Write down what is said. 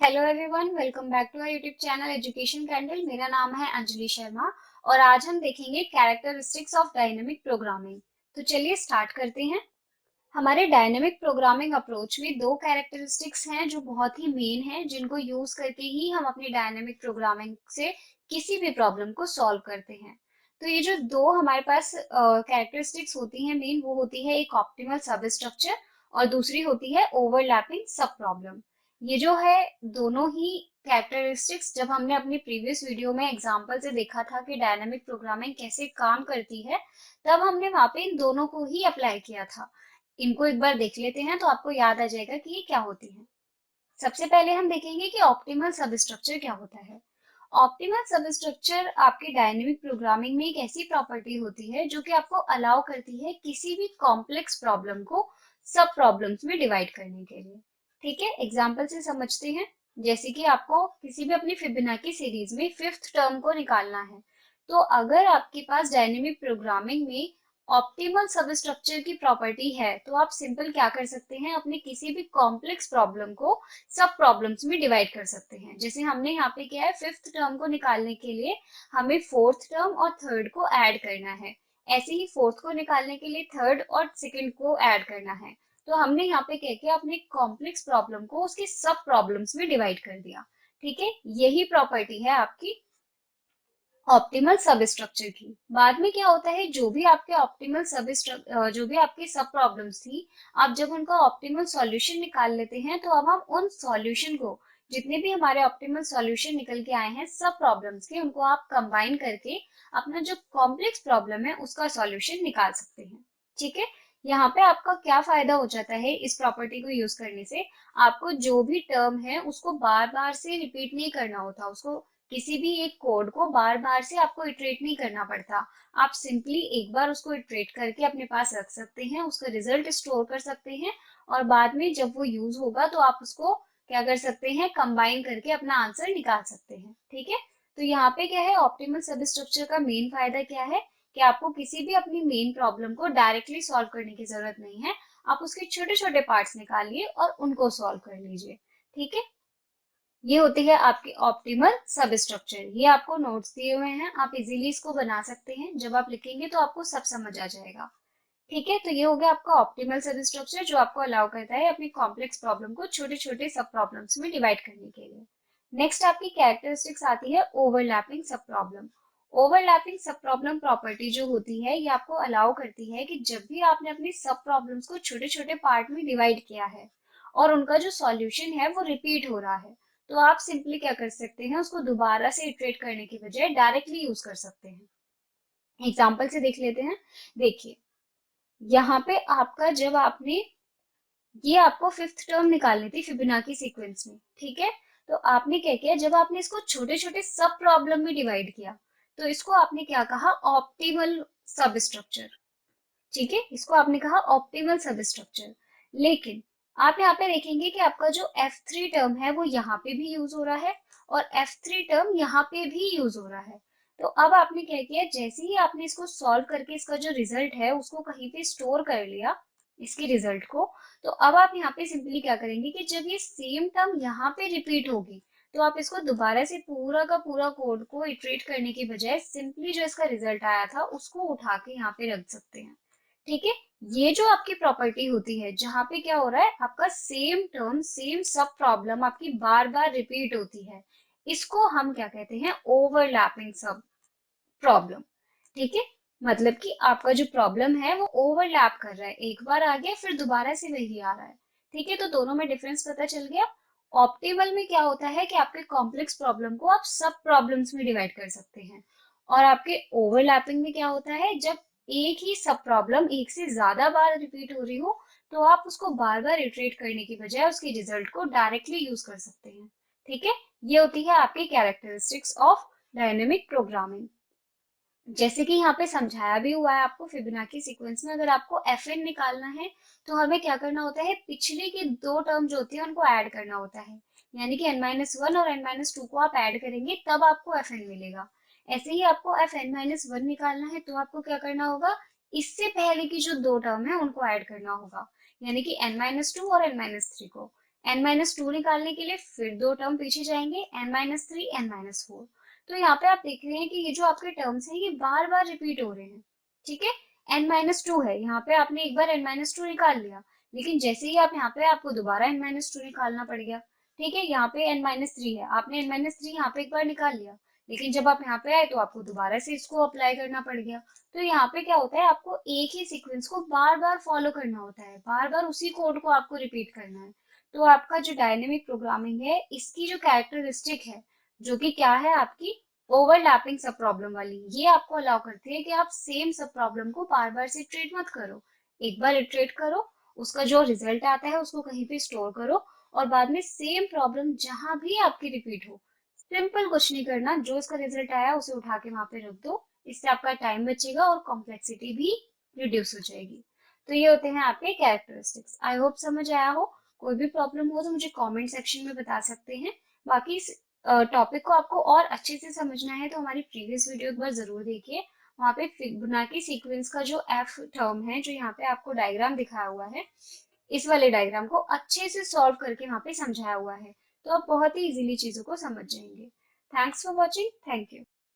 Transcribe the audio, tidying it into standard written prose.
Hello everyone, welcome back to our YouTube channel Education Candle. मेरा नाम है अंजलि शर्मा और आज हम देखेंगे कैरेक्टरिस्टिक्स ऑफ डायनेमिक प्रोग्रामिंग। तो चलिए स्टार्ट करते हैं। हमारे डायनेमिक प्रोग्रामिंग अप्रोच में दो कैरेक्टरिस्टिक्स हैं जो बहुत ही मेन हैं, जिनको यूज करके ही हम अपनी डायनेमिक प्रोग्रामिंग से किसी भी प्रॉब्लम को सॉल्व करते हैं। तो ये जो दो हमारे पास कैरेक्टरिस्टिक्स होती हैं मेन, वो होती है एक ऑप्टिमल सब स्ट्रक्चर और दूसरी होती है ओवरलैपिंग सब प्रॉब्लम। ये जो है दोनों ही कैरेक्टरिस्टिक्स जब हमने अपनी प्रीवियस वीडियो में एग्जांपल से देखा था कि डायनामिक प्रोग्रामिंग कैसे काम करती है, तब हमने वहां पे इन दोनों को ही अप्लाई किया था। इनको एक बार देख लेते हैं तो आपको याद आ जाएगा कि ये क्या होती है। सबसे पहले हम देखेंगे कि ऑप्टिमल सबस्ट्रक्चर क्या होता है। ऑप्टिमल सबस्ट्रक्चर आपके डायनेमिक प्रोग्रामिंग में एक ऐसी प्रॉपर्टी होती है जो कि आपको अलाउ करती है किसी भी कॉम्प्लेक्स प्रॉब्लम को सब प्रॉब्लम्स में डिवाइड करने के लिए। ठीक है, एग्जाम्पल से समझते हैं। जैसे कि आपको किसी भी अपनी फिबोनाची सीरीज में फिफ्थ टर्म को निकालना है, तो अगर आपके पास डायनेमिक प्रोग्रामिंग में ऑप्टिमल सबस्ट्रक्चर की प्रॉपर्टी है, तो आप सिंपल क्या कर सकते हैं, अपने किसी भी कॉम्प्लेक्स प्रॉब्लम को सब प्रॉब्लम्स में डिवाइड कर सकते हैं। जैसे हमने यहाँ पे किया है, फिफ्थ टर्म को निकालने के लिए हमें फोर्थ टर्म और थर्ड को ऐड करना है। ऐसे ही फोर्थ को निकालने के लिए थर्ड और सेकंड को ऐड करना है। तो हमने यहाँ पे क्या किया, अपने कॉम्प्लेक्स प्रॉब्लम को उसके सब प्रॉब्लम्स में डिवाइड कर दिया। ठीक है, यही प्रॉपर्टी है आपकी ऑप्टिमल सब स्ट्रक्चर की। बाद में क्या होता है, जो भी आपके ऑप्टिमल जो भी आपकी सब प्रॉब्लम्स थी, आप जब उनका ऑप्टिमल सॉल्यूशन निकाल लेते हैं, तो अब हम उन सॉल्यूशन को, जितने भी हमारे ऑप्टिमल सॉल्यूशन निकल के आए हैं सब प्रॉब्लम्स के, उनको आप कंबाइन करके अपना जो कॉम्प्लेक्स प्रॉब्लम है उसका सॉल्यूशन निकाल सकते हैं। ठीक है, यहाँ पे आपका क्या फायदा हो जाता है इस प्रॉपर्टी को यूज करने से, आपको जो भी टर्म है उसको बार बार से रिपीट नहीं करना होता, उसको किसी भी एक कोड को बार बार से आपको इटरेट नहीं करना पड़ता। आप सिंपली एक बार उसको इटरेट करके अपने पास रख सकते हैं, उसका रिजल्ट स्टोर कर सकते हैं और बाद में जब वो यूज होगा तो आप उसको क्या कर सकते हैं, कंबाइन करके अपना आंसर निकाल सकते हैं। ठीक है, तो यहाँ पे क्या है, ऑप्टिमल सबस्ट्रक्चर का मेन फायदा क्या है कि आपको किसी भी अपनी मेन प्रॉब्लम को डायरेक्टली सॉल्व करने की जरूरत नहीं है। आप उसके छोटे छोटे पार्ट्स निकालिए और उनको सॉल्व कर लीजिए। ठीक है, ये होती है आपकी ऑप्टिमल सब स्ट्रक्चर। ये आपको नोट्स दिए हुए हैं, आप इजीली इसको बना सकते हैं, जब आप लिखेंगे तो आपको सब समझ आ जाएगा। ठीक है, तो ये हो गया आपका ऑप्टिमल सब स्ट्रक्चर जो आपको अलाउ करता है अपनी कॉम्प्लेक्स प्रॉब्लम को छोटे छोटे सब प्रॉब्लम्स में डिवाइड करने के लिए। नेक्स्ट आपकी कैरेक्टरिस्टिक्स आती है ओवरलैपिंग सब प्रॉब्लम। ओवरलैपिंग सब प्रॉब्लम प्रॉपर्टी जो होती है, ये आपको अलाउ करती है कि जब भी आपने अपनी सब प्रॉब्लम्स को छोटे छोटे पार्ट में डिवाइड किया है और उनका जो सॉल्यूशन है वो रिपीट हो रहा है, तो आप सिंपली क्या कर सकते हैं, उसको दोबारा से इटरेट करने की बजाय डायरेक्टली यूज कर सकते हैं। एग्जाम्पल से देख लेते हैं। देखिए, यहाँ पे आपका जब आपने, ये आपको फिफ्थ टर्म निकालनी थी फिबोनाची सीक्वेंस में। ठीक है, तो आपने क्या किया, जब आपने इसको छोटे छोटे सब प्रॉब्लम में डिवाइड किया, तो इसको आपने क्या कहा, ऑप्टिमल सब स्ट्रक्चर। ठीक है, इसको आपने कहा ऑप्टिमल सब स्ट्रक्चर। लेकिन आप यहाँ पे देखेंगे कि आपका जो F3 टर्म है वो यहाँ पे भी यूज हो रहा है और F3 टर्म यहाँ पे भी यूज हो रहा है। तो अब आपने क्या किया, जैसे ही आपने इसको सॉल्व करके इसका जो रिजल्ट है उसको कहीं पे स्टोर कर लिया, इसके रिजल्ट को, तो अब आप यहाँ पे सिंपली क्या करेंगे कि जब ये सेम टर्म यहाँ पे रिपीट होगी, तो आप इसको दोबारा से पूरा का पूरा कोड को इटरेट करने की बजाय सिंपली जो इसका रिजल्ट आया था उसको उठा के यहाँ पे रख सकते हैं। ठीक है, ये जो आपकी प्रॉपर्टी होती है जहां पे क्या हो रहा है, आपका सेम टर्म सेम सब प्रॉब्लम आपकी बार बार रिपीट होती है, इसको हम क्या कहते हैं, ओवरलैपिंग सब प्रॉब्लम। ठीक है, मतलब कि आपका जो प्रॉब्लम है वो ओवरलैप कर रहा है, एक बार आ गया फिर दोबारा से वही आ रहा है। ठीक है, तो दोनों में डिफरेंस पता चल गया। ऑप्टिमल में क्या होता है कि आपके कॉम्प्लेक्स प्रॉब्लम को आप सब प्रॉब्लम्स में डिवाइड कर सकते हैं, और आपके ओवरलैपिंग में क्या होता है, जब एक ही सब प्रॉब्लम एक से ज्यादा बार रिपीट हो रही हो, तो आप उसको बार बार इटरेट करने की बजाय उसके रिजल्ट को डायरेक्टली यूज कर सकते हैं। ठीक है, ये होती है आपकी कैरेक्टरिस्टिक्स ऑफ डायनेमिक प्रोग्रामिंग। जैसे कि यहाँ पे समझाया भी हुआ है आपको, फिबोनाची सीक्वेंस में अगर आपको FN निकालना है, तो हमें क्या करना होता है, पिछले के दो टर्म जो होती है उनको ऐड करना होता है। यानी कि n-1 और n-2 को आप ऐड करेंगे तब आपको FN मिलेगा। ऐसे ही आपको FN-1 निकालना है, तो आपको क्या करना होगा, इससे पहले की जो दो टर्म है उनको ऐड करना होगा, यानी कि n-2 और n-3 को। n-2 निकालने के लिए फिर 2 टर्म पीछे जाएंगे, n-3, n-4। तो यहाँ पे आप देख रहे हैं कि ये जो आपके टर्म्स हैं ये बार बार रिपीट हो रहे हैं। ठीक है, n-2 है, यहाँ पे आपने एक बार n-2 निकाल लिया, लेकिन जैसे ही आप यहाँ पे आपको दोबारा n-2 निकालना पड़ गया। ठीक है, यहाँ पे n-3 है, आपने n-3 यहाँ पे एक बार निकाल लिया, लेकिन जब आप यहाँ पे आए तो आपको दोबारा से इसको अप्लाई करना पड़ गया। तो यहाँ पे क्या होता है, आपको एक ही सीक्वेंस को बार बार फॉलो करना होता है, बार बार उसी कोड को आपको रिपीट करना है। तो आपका जो डायनेमिक प्रोग्रामिंग है इसकी जो कैरेक्टरिस्टिक है, जो कि क्या है आपकी ओवरलैपिंग सब प्रॉब्लम वाली, ये आपको अलाउ करती है कि आप सेम सब प्रॉब्लम को बार बार से इटरेट मत करो। एक बार इटरेट करो, उसका जो रिजल्ट आता है उसको कहीं पे स्टोर करो, और बाद में सेम प्रॉब्लम जहां भी आपकी रिपीट हो, सिंपल कुछ नहीं करना, जो उसका रिजल्ट आया उसे उठा के वहां पे रख दो। इससे आपका टाइम बचेगा और कॉम्प्लेक्सिटी भी रिड्यूस हो जाएगी। तो ये होते हैं आपके कैरेक्टरिस्टिक्स। आई होप समझ आया हो। कोई भी प्रॉब्लम हो तो मुझे कमेंट सेक्शन में बता सकते हैं। बाकी इस टॉपिक को आपको और अच्छे से समझना है तो हमारी प्रीवियस वीडियो एक बार जरूर देखिए। वहाँ पे फिबोनाची सीक्वेंस का जो एफ टर्म है, जो यहाँ पे आपको डायग्राम दिखाया हुआ है, इस वाले डायग्राम को अच्छे से सॉल्व करके वहाँ पे समझाया हुआ है, तो आप बहुत ही इजीली चीजों को समझ जाएंगे। Thanks for watching. Thank you.